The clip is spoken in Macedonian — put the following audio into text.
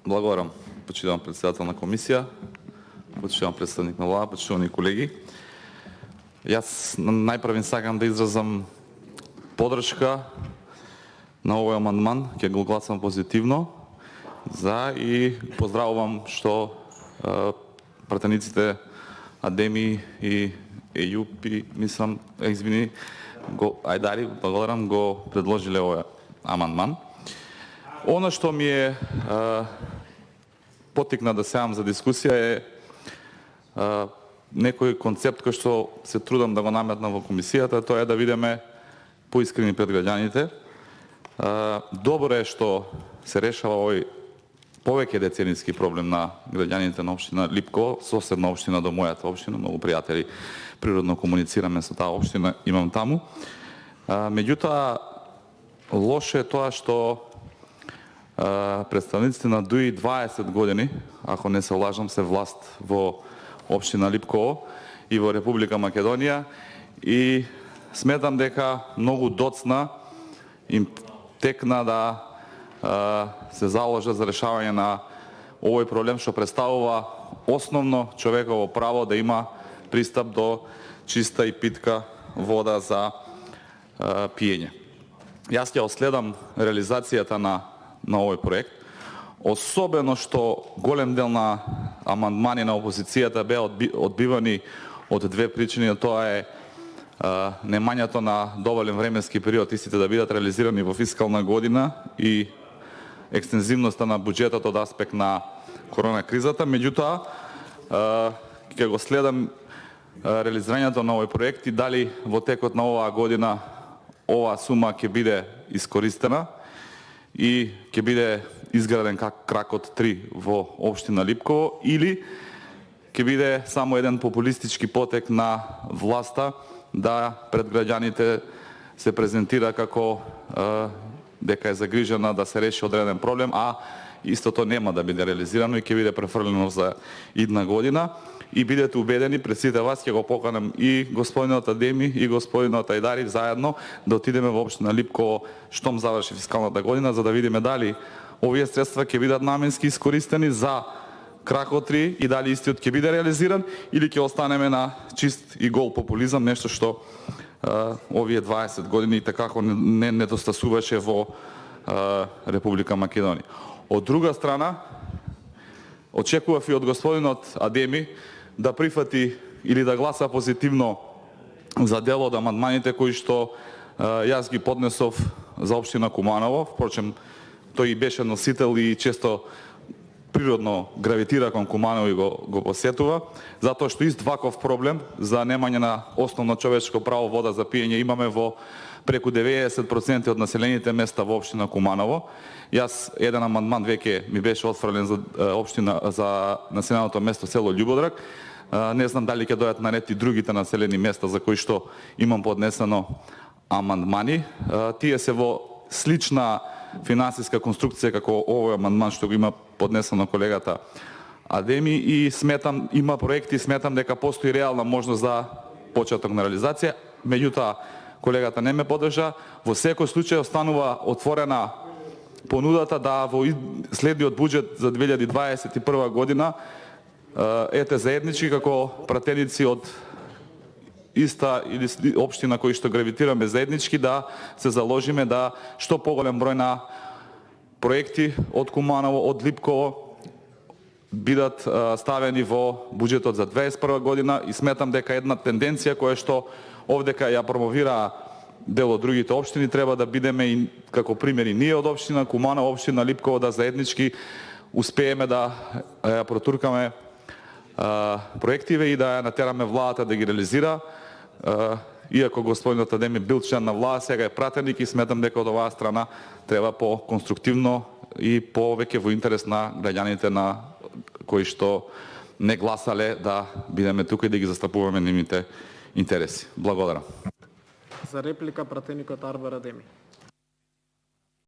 Благодарам, почитувам председател на комисија, почитувам представник на влада, почитувани колеги. Јас најпрвен сакам да изразам подршка на овој амандман, ќе го гласам позитивно за и поздравувам што пратениците Адеми и Ејупи, мислам, Ајдари, благодарам, го предложиле овој амандман. Она што ми е потикна да сеам за дискусија е некој концепт кој што се трудам да го наметнам во комисијата, тоа е да видиме поискрени пред граѓаните. Добро е што се решава овој повеќе деценijски проблем на граѓаните на општина Липково, соседна општина до мојата општина, многу пријатели, природно комуницираме со таа општина, имам таму. Меѓутоа, лошо е тоа што представниците на дуи 20 години, ако не се лажам, се власт во општина Липково и во Република Македонија, и сметам дека многу доцна им текна да се заложат за решавање на овој проблем што представува основно човеково право да има пристап до чиста и питка вода за пиење. Јас ќе следам реализацијата на овој проект, особено што голем дел на амандмани на опозицијата беа одбивани од две причини, тоа е немањето на доволен временски период истите да бидат реализирани во фискална година и екстензивноста на буџетот од аспект на корона кризата. Меѓутоа, ќе го следам реализирањето на овој проект и дали во текот на оваа година оваа сума ќе биде искористена и ќе биде изграден кракот 3 во општина Липково, или ќе биде само еден популистички потек на власта да пред граѓаните се презентира како дека е загрижена да се реши одреден проблем, а истото нема да биде реализирано и ќе биде префрлено за идна година. И бидете убедени, пред сите вас ќе го поканам и господинот Адеми и господинот Ајдари заедно да отидеме во општина Липково штом заврши фискалната година, за да видиме дали овие средства ќе бидат наменски искористени за кракот 3 и дали истиот ќе биде реализиран или ќе останеме на чист и гол популизам, нешто што овие 20 години такако не недостасуваше во Република Македонија. Од друга страна, очекував и од господинот Адеми да прифати или да гласа позитивно за дел од амандманите кои што јас ги поднесов за општина Куманово. Впрочем, тој и беше носител и често природно гравитира кон Куманово и го посетува, затоа што ист ваков проблем за немање на основно човечко право вода за пиење имаме во преку 90% од населените места во општина Куманово. Јас еден амандман веќе ми беше отфрлен за општина за населеното место село Љубодрак. Не знам дали ќе дојдат на ред и другите населени места за кои што имам поднесено амандмани. Тие се во слична финансиска конструкција како овој амандман што го има поднесено колегата Адеми, и сметам има проекти, сметам дека постои реална можност за почеток на реализација. Меѓутоа, колегата не ме поддржа. Во секој случај останува отворена понудата да во следниот буџет за 2021 година ете заеднички како пратеници од иста или општина кои што гравитираме заеднички да се заложиме да што поголем број на проекти од Куманово, од Липково бидат ставени во буџетот за 2021 година, и сметам дека една тенденција која што овдека ја промовира дел од другите општини, треба да бидеме и како примери ние од општина Куманово, општина Липково, да заеднички успееме да ја протуркаме проективе и да ја натераме владата да ги реализира. Иако господинот Адеми бил член на влада, сега е пратеник и сметам дека од оваа страна треба по-конструктивно и повеќе во интерес на граѓаните на кои што не гласале да бидеме тука и да ги застапуваме нивните интереси. Благодарам. За реплика пратеникот Арбар Адеми.